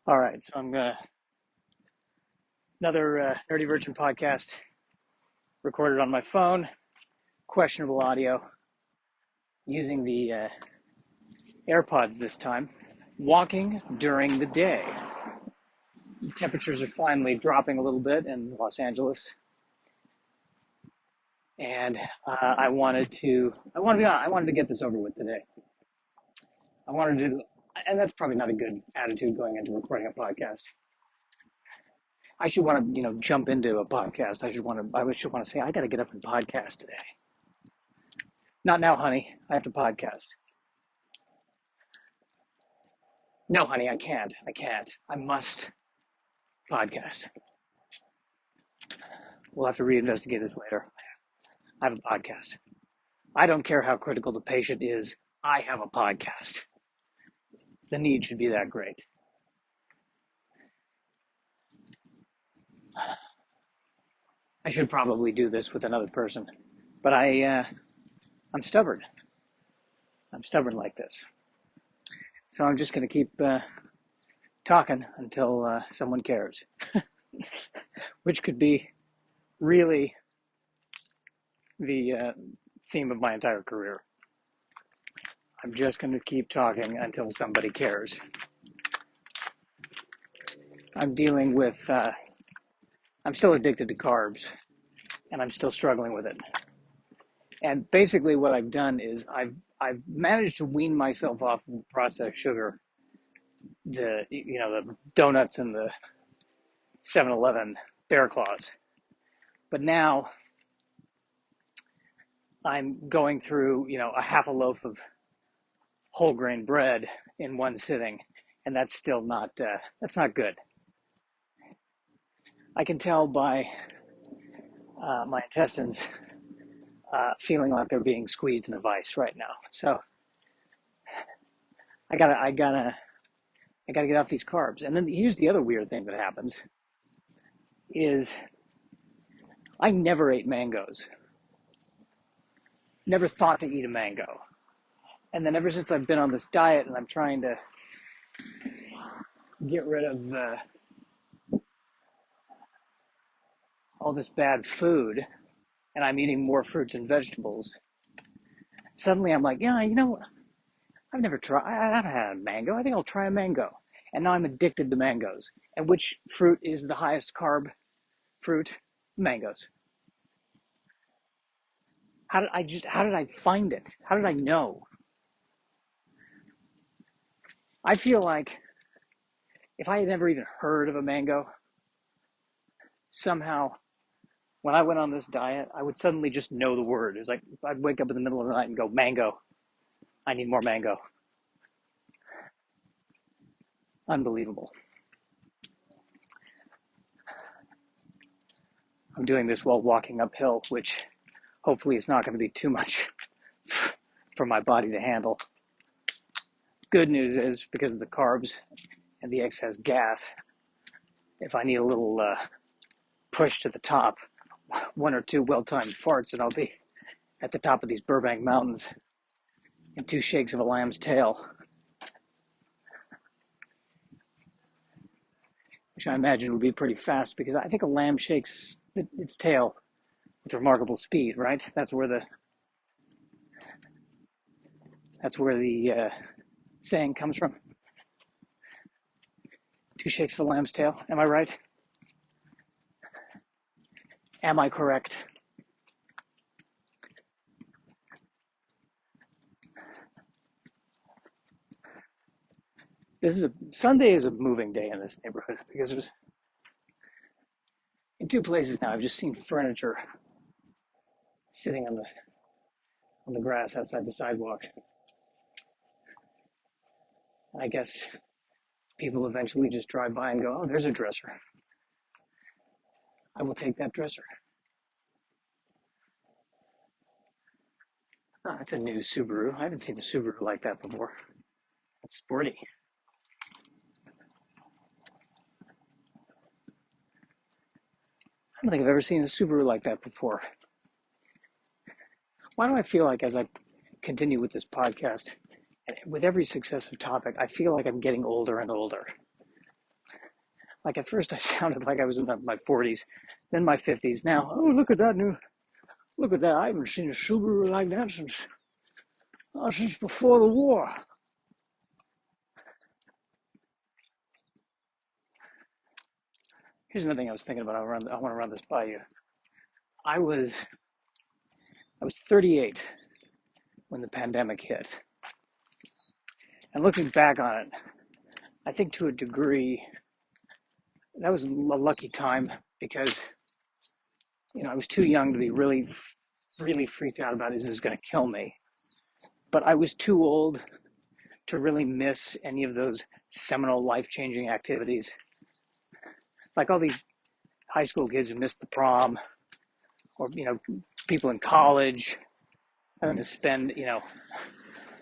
All right, so I'm another Nerdy Virgin podcast recorded on my phone, questionable audio, using the AirPods this time. Walking during the day. The temperatures are finally dropping a little bit in Los Angeles, and I wanted to get this over with today. I wanted to, and that's probably not a good attitude going into recording a podcast. I should want to, jump into a podcast. I should want to say, I got to get up and podcast today. Not now, honey. I have to podcast. No, honey, I can't. I can't. I must podcast. We'll have to reinvestigate this later. I have a podcast. I don't care how critical the patient is. I have a podcast. The need should be that great. I should probably do this with another person, but I'm stubborn. I'm stubborn like this. So I'm just going to keep talking until someone cares, which could be really the theme of my entire career. I'm just going to keep talking until somebody cares. I'm dealing with, I'm still addicted to carbs, and I'm still struggling with it. And basically what I've done is I've managed to wean myself off of processed sugar, the donuts and the 7-Eleven Bear Claws. But now I'm going through, a half a loaf of whole grain bread in one sitting, and that's still not that's not good. I can tell by my intestines feeling like they're being squeezed in a vice right now. So I gotta get off these carbs. And then here's the other weird thing that happens is I never ate mangoes. Never thought to eat a mango. And then ever since I've been on this diet and I'm trying to get rid of all this bad food, and I'm eating more fruits and vegetables, suddenly I'm like, yeah, I've never tried, I haven't had a mango. I think I'll try a mango. And now I'm addicted to mangoes. And which fruit is the highest carb fruit? Mangoes. How did I find it? How did I know? I feel like if I had never even heard of a mango, somehow when I went on this diet, I would suddenly just know the word. It was like I'd wake up in the middle of the night and go, mango. I need more mango. Unbelievable. I'm doing this while walking uphill, which hopefully is not going to be too much for my body to handle. Good news is, because of the carbs and the excess gas, if I need a little push to the top, one or two well-timed farts and I'll be at the top of these Burbank Mountains in 2 shakes of a lamb's tail, which I imagine would be pretty fast because I think a lamb shakes its tail with remarkable speed, right? That's where the saying comes from. 2 shakes of a lamb's tail. Am I right? Am I correct? Sunday is a moving day in this neighborhood because there's in 2 places now I've just seen furniture sitting on the grass outside the sidewalk. I guess people eventually just drive by and go, "Oh, there's a dresser. I will take that dresser." Oh, it's a new Subaru. I haven't seen a Subaru like that before. It's sporty. I don't think I've ever seen a Subaru like that before. Why do I feel like as I continue with this podcast, and with every successive topic, I feel like I'm getting older and older? Like at first I sounded like I was in my 40s, then my 50s. Now, oh, look at that. I haven't seen a Subaru like that since before the war. Here's another thing I was thinking about. I want to run this by you. I was I was 38 when the pandemic hit, and looking back on it, I think to a degree that was a lucky time because I was too young to be really freaked out about is this going to kill me, but I was too old to really miss any of those seminal life-changing activities, like all these high school kids who missed the prom, or people in college having to spend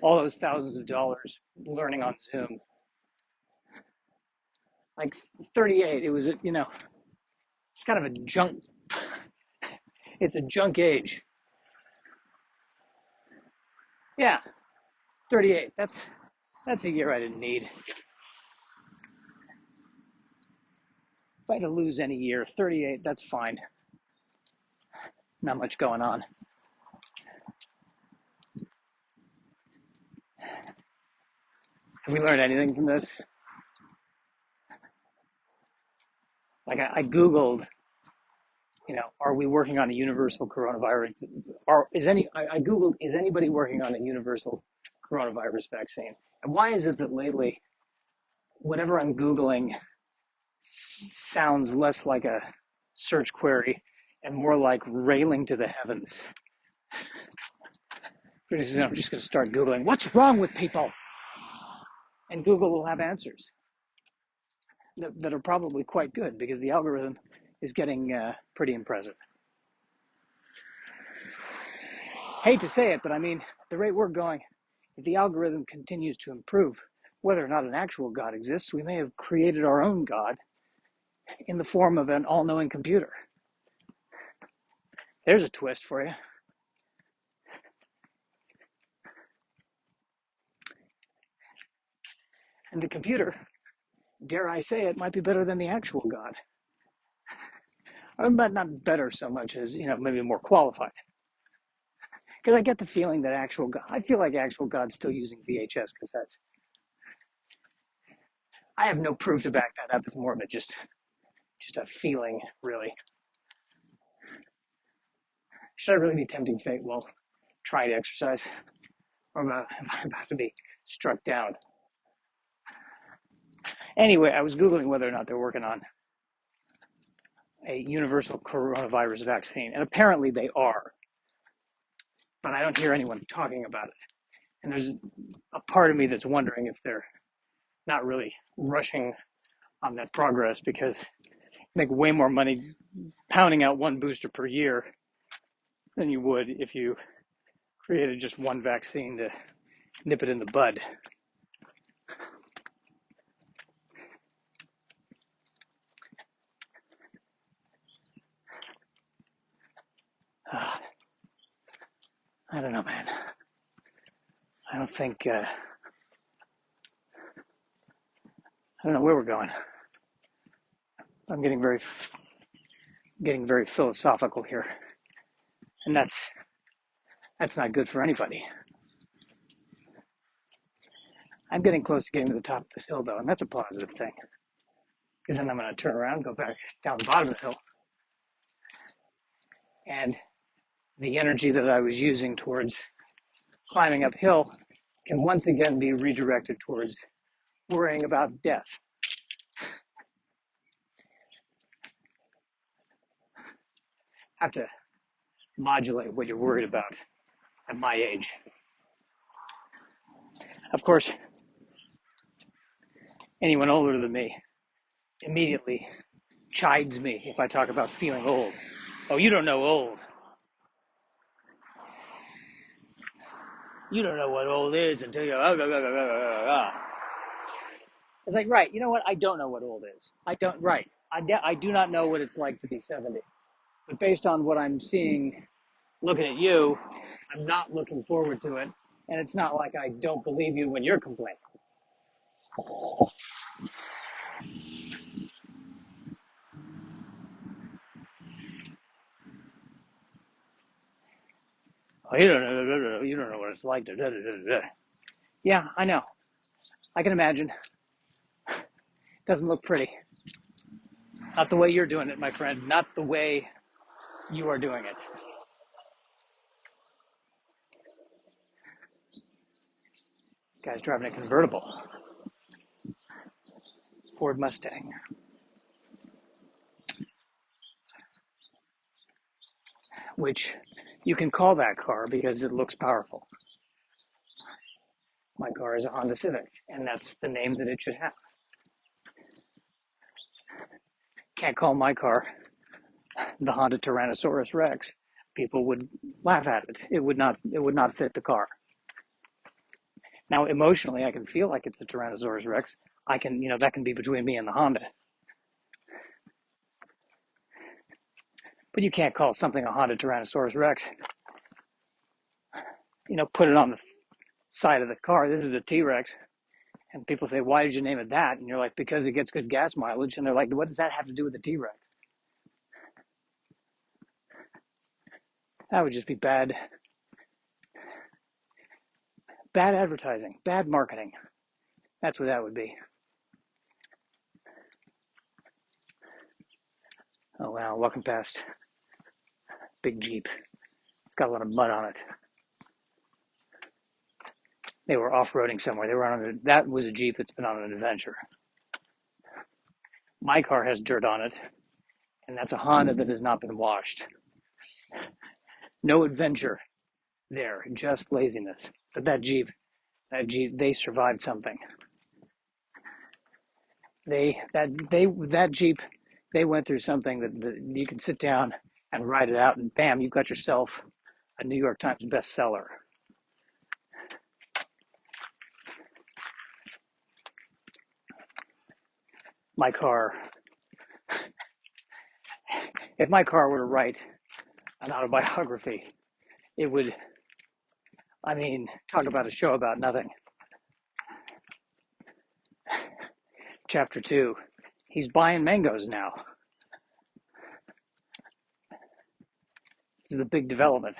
all those thousands of dollars learning on Zoom. Like 38, it was it's kind of a junk. It's a junk age. Yeah, 38. That's a year I didn't need. If I had to lose any year, 38, that's fine. Not much going on. Have we learned anything from this? Like I Googled, are we working on a universal coronavirus? I Googled, is anybody working on a universal coronavirus vaccine? And why is it that lately, whatever I'm Googling sounds less like a search query and more like railing to the heavens? Pretty soon I'm just going to start Googling, what's wrong with people? And Google will have answers that are probably quite good because the algorithm is getting pretty impressive. Hate to say it, but I mean, the rate we're going, if the algorithm continues to improve, whether or not an actual God exists, we may have created our own God in the form of an all-knowing computer. There's a twist for you. And the computer, dare I say it, might be better than the actual God. But not better so much as, maybe more qualified. Because I get the feeling that I feel like actual God's still using VHS cassettes. I have no proof to back that up. It's more of just a feeling, really. Should I really be tempting fate? Well, try to exercise. Or am I about to be struck down? Anyway, I was Googling whether or not they're working on a universal coronavirus vaccine, and apparently they are. But I don't hear anyone talking about it. And there's a part of me that's wondering if they're not really rushing on that progress because you make way more money pounding out one booster per year than you would if you created just one vaccine to nip it in the bud. I don't know, man. I don't think, I don't know where we're going. I'm getting very philosophical here. And that's not good for anybody. I'm getting close to getting to the top of this hill, though, and that's a positive thing. Because then I'm going to turn around, go back down the bottom of the hill, and the energy that I was using towards climbing uphill can once again be redirected towards worrying about death. Have to modulate what you're worried about at my age. Of course, anyone older than me immediately chides me if I talk about feeling old. Oh, you don't know old. You don't know what old is until you. It's like, right, you know what? I don't know what old is. I do not know what it's like to be 70. But based on what I'm seeing, looking at you, I'm not looking forward to it. And it's not like I don't believe you when you're complaining. Oh, you don't know what it's like. Yeah, I know. I can imagine. Doesn't look pretty. Not the way you're doing it, my friend. Not the way you are doing it. Guy's driving a convertible Ford Mustang, which you can call that car because it looks powerful. My car is a Honda Civic, and that's the name that it should have. Can't call my car the Honda Tyrannosaurus Rex. People would laugh at it. It would not fit the car. Now, emotionally, I can feel like it's a Tyrannosaurus Rex. I can, that can be between me and the Honda. But you can't call something a Honda Tyrannosaurus Rex. Put it on the side of the car. This is a T-Rex. And people say, why did you name it that? And you're like, because it gets good gas mileage. And they're like, what does that have to do with the T-Rex? That would just be bad advertising, bad marketing. That's what that would be. Oh, wow, walking past big Jeep. It's got a lot of mud on it. They were off-roading somewhere. That was a Jeep that's been on an adventure. My car has dirt on it, and that's a Honda that has not been washed. No adventure there, just laziness. But that Jeep, they survived something. That Jeep, they went through something that you can sit down and write it out, and bam, you've got yourself a New York Times bestseller. My car, if my car were to write an autobiography, it would, talk about a show about nothing. Chapter 2, he's buying mangoes now. This is the big development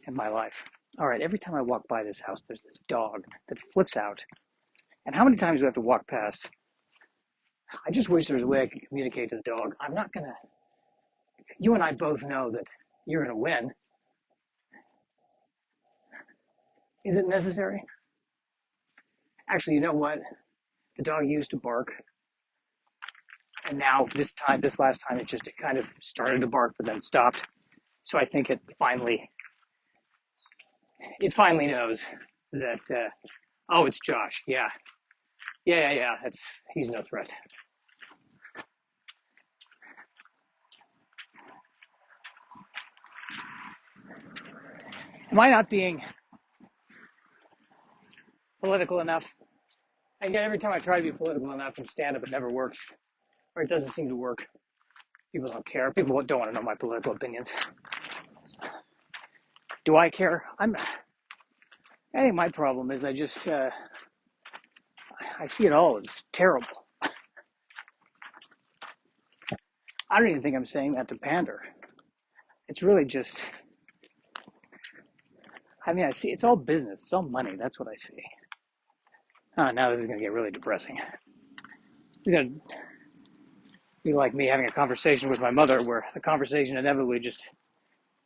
in my life. All right, every time I walk by this house, there's this dog that flips out. And how many times do I have to walk past? I just wish there was a way I could communicate to the dog. I'm not going to, you and I both know that you're going to win. Is it necessary? Actually, you know what? The dog used to bark. And now this last time, it kind of started to bark, but then stopped. So I think it finally knows that, oh, it's Josh. Yeah. He's no threat. Am I not being political enough? And yet every time I try to be political enough in stand-up, it never works. Or it doesn't seem to work. People don't care. People don't want to know my political opinions. Do I care? I think my problem is I see it all as terrible. I don't even think I'm saying that to pander. It's really just, I see it's all business. It's all money. That's what I see. Oh, now this is going to get really depressing. It's going to be like me having a conversation with my mother where the conversation inevitably just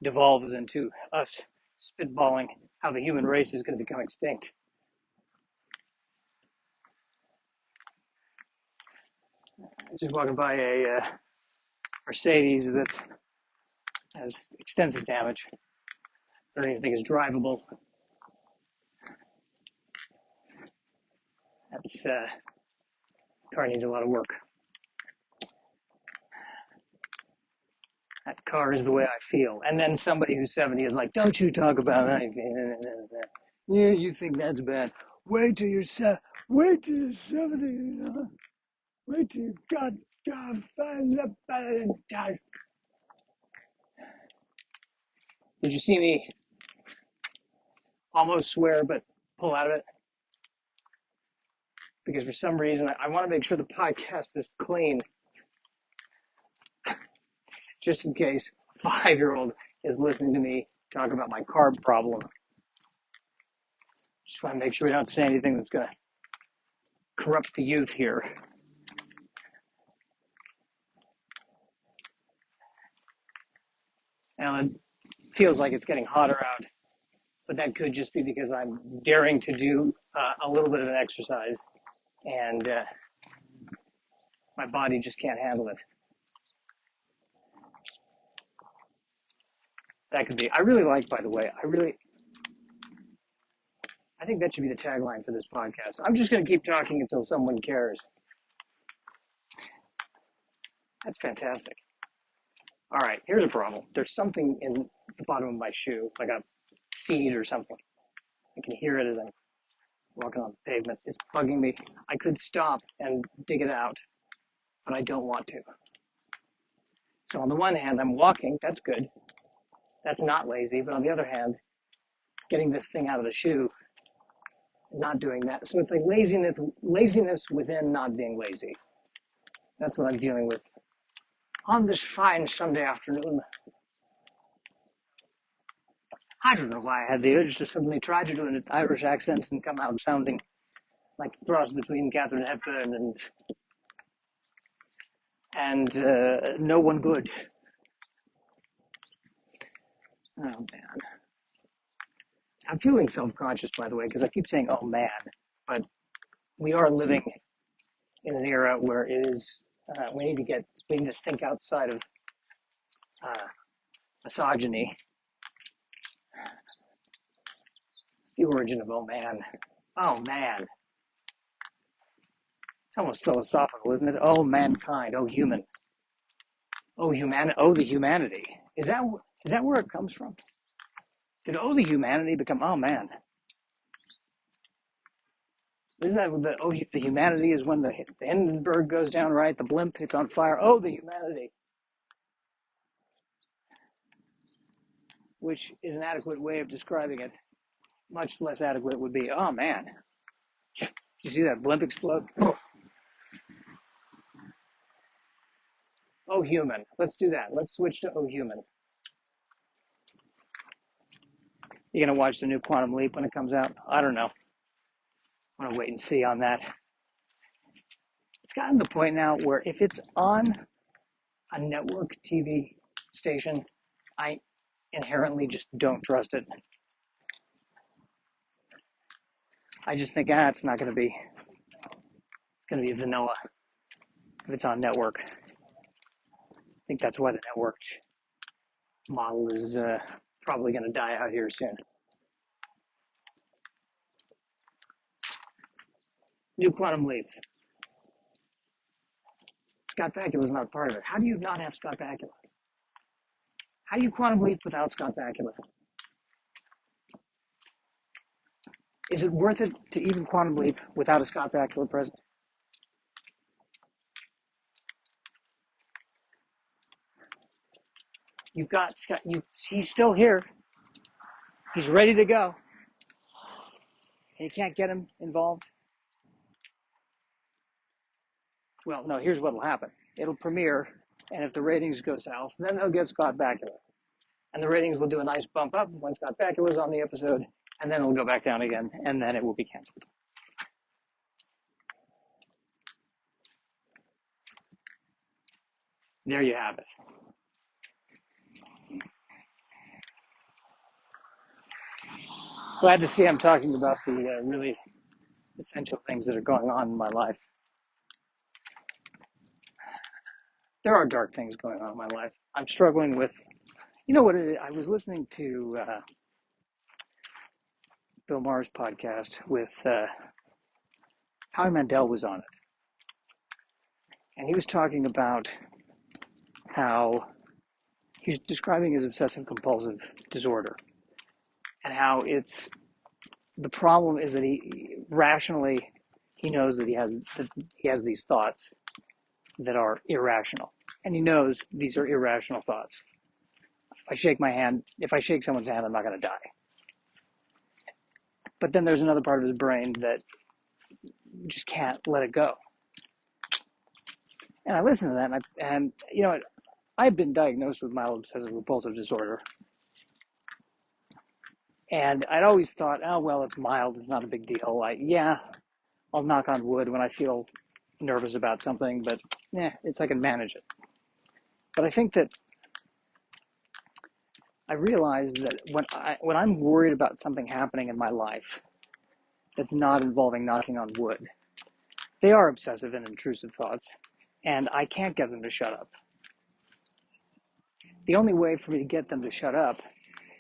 devolves into us spitballing how the human race is going to become extinct. Just walking by a Mercedes that has extensive damage. I don't even think it's drivable. That's car needs a lot of work. That car is the way I feel. And then somebody who's 70 is like, don't you talk about that. Yeah, you think that's bad. Wait till you're 70. Wait till you're 70. Wait till you God. Did you see me almost swear but pull out of it? Because for some reason I want to make sure the podcast is clean. Just in case a 5-year-old is listening to me talk about my carb problem. Just want to make sure we don't say anything that's going to corrupt the youth here. And it feels like it's getting hotter out, but that could just be because I'm daring to do a little bit of an exercise, and my body just can't handle it. That could be. I really like, by the way, I think that should be the tagline for this podcast. I'm just going to keep talking until someone cares. That's fantastic. All right, here's a problem. There's something in the bottom of my shoe, like a seed or something. I can hear it as I'm walking on the pavement. It's bugging me. I could stop and dig it out, but I don't want to. So on the one hand, I'm walking. That's good. That's not lazy. But on the other hand, getting this thing out of the shoe, not doing that. So it's like laziness within not being lazy. That's what I'm dealing with on this fine Sunday afternoon. I don't know why I had the urge to suddenly try to do an Irish accent and come out sounding like a cross between Katharine Hepburn and No One Good. Oh man, I'm feeling self-conscious, by the way, because I keep saying "oh man," but we are living in an era where it is we need to think outside of uh, misogyny. It's the origin of "oh man." Oh man, it's almost philosophical, isn't it? Oh mankind, oh human, oh human, oh the humanity. Is that where it comes from? Did oh the humanity become oh man? Isn't that the humanity is when the Hindenburg goes down, right? The blimp, it's on fire. Oh, the humanity, which is an adequate way of describing it. Much less adequate would be, oh man, did you see that blimp explode? Oh human, let's do that. Let's switch to oh human. You gonna watch the new Quantum Leap when it comes out? I don't know. I'm gonna wait and see on that. It's gotten to the point now where if it's on a network TV station, I inherently just don't trust it. I just think, it's not going to be, it's going to be vanilla if it's on network. I think that's why the network model is probably going to die out here soon. New Quantum Leap. Scott Bakula's not part of it. How do you not have Scott Bakula? How do you Quantum Leap without Scott Bakula? Is it worth it to even Quantum Leap without a Scott Bakula present? You've got Scott. He's still here. He's ready to go. And you can't get him involved. Well, no, here's what will happen. It'll premiere, and if the ratings go south, then they'll get Scott Bakula. And the ratings will do a nice bump up when Scott Bakula's on the episode, and then it'll go back down again, and then it will be canceled. There you have it. Glad to see I'm talking about the really essential things that are going on in my life. There are dark things going on in my life. I'm struggling with, you know what it is? I was listening to Bill Maher's podcast with Howie Mandel was on it. And he was talking about how he's describing his obsessive compulsive disorder and how it's the problem is that he rationally he knows that he has these thoughts that are irrational, and he knows these are irrational thoughts. If I shake someone's hand, I'm not going to die. But then there's another part of his brain that just can't let it go. And I listen to that, and you know, I've been diagnosed with mild obsessive compulsive disorder And I'd always thought, oh, well, it's mild. It's not a big deal. Yeah, I'll knock on wood when I feel nervous about something, but yeah, I can manage it. But I think that I realized that when I'm worried about something happening in my life that's not involving knocking on wood, they are obsessive and intrusive thoughts, and I can't get them to shut up. The only way for me to get them to shut up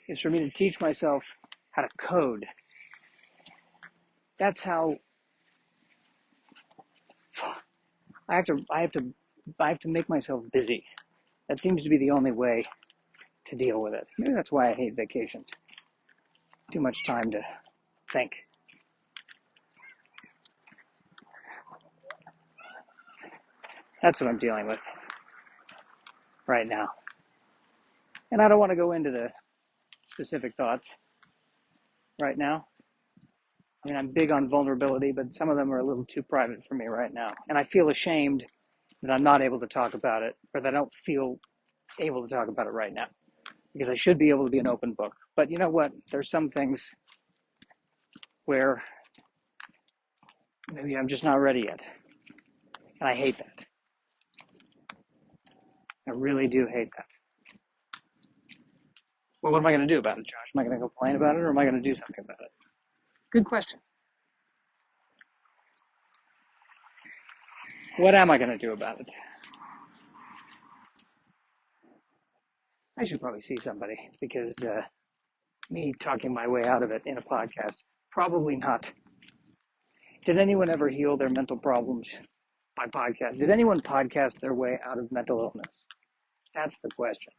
is for me to teach myself how to code. That's how I have to make myself busy. That seems to be the only way to deal with it. Maybe that's why I hate vacations. Too much time to think. That's what I'm dealing with right now. And I don't want to go into the specific thoughts right now. I mean, I'm big on vulnerability, but some of them are a little too private for me right now. And I feel ashamed that I'm not able to talk about it, or that I don't feel able to talk about it right now, because I should be able to be an open book. But you know what? There's some things where maybe I'm just not ready yet. And I hate that. I really do hate that. Well, what am I going to do about it, Josh? Am I going to complain about it, or am I going to do something about it? Good question. What am I going to do about it? I should probably see somebody, because me talking my way out of it in a podcast, probably not. Did anyone ever heal their mental problems by podcast? Did anyone podcast their way out of mental illness? That's the question.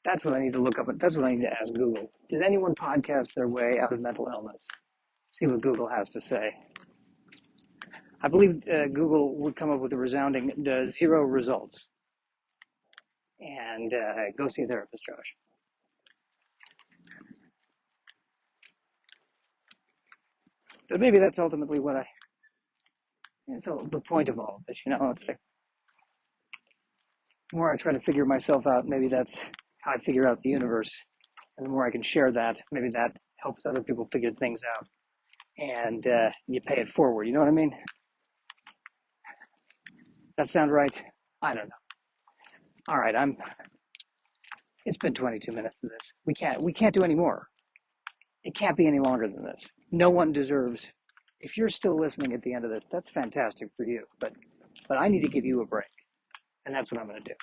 That's what I need to look up. That's what I need to ask Google. Did anyone podcast their way out of mental illness? See what Google has to say. I believe Google would come up with a resounding 0 results. And go see a therapist, Josh. But maybe that's ultimately it's the point of all of this, it's like, the more I try to figure myself out, maybe that's how I figure out the universe. And the more I can share that, maybe that helps other people figure things out. And you pay it forward, you know what I mean? That sound right? I don't know. All right, it's been 22 minutes of this. We can't do any more. It can't be any longer than this. No one deserves. If you're still listening at the end of this, that's fantastic for you. But I need to give you a break, and that's what I'm going to do.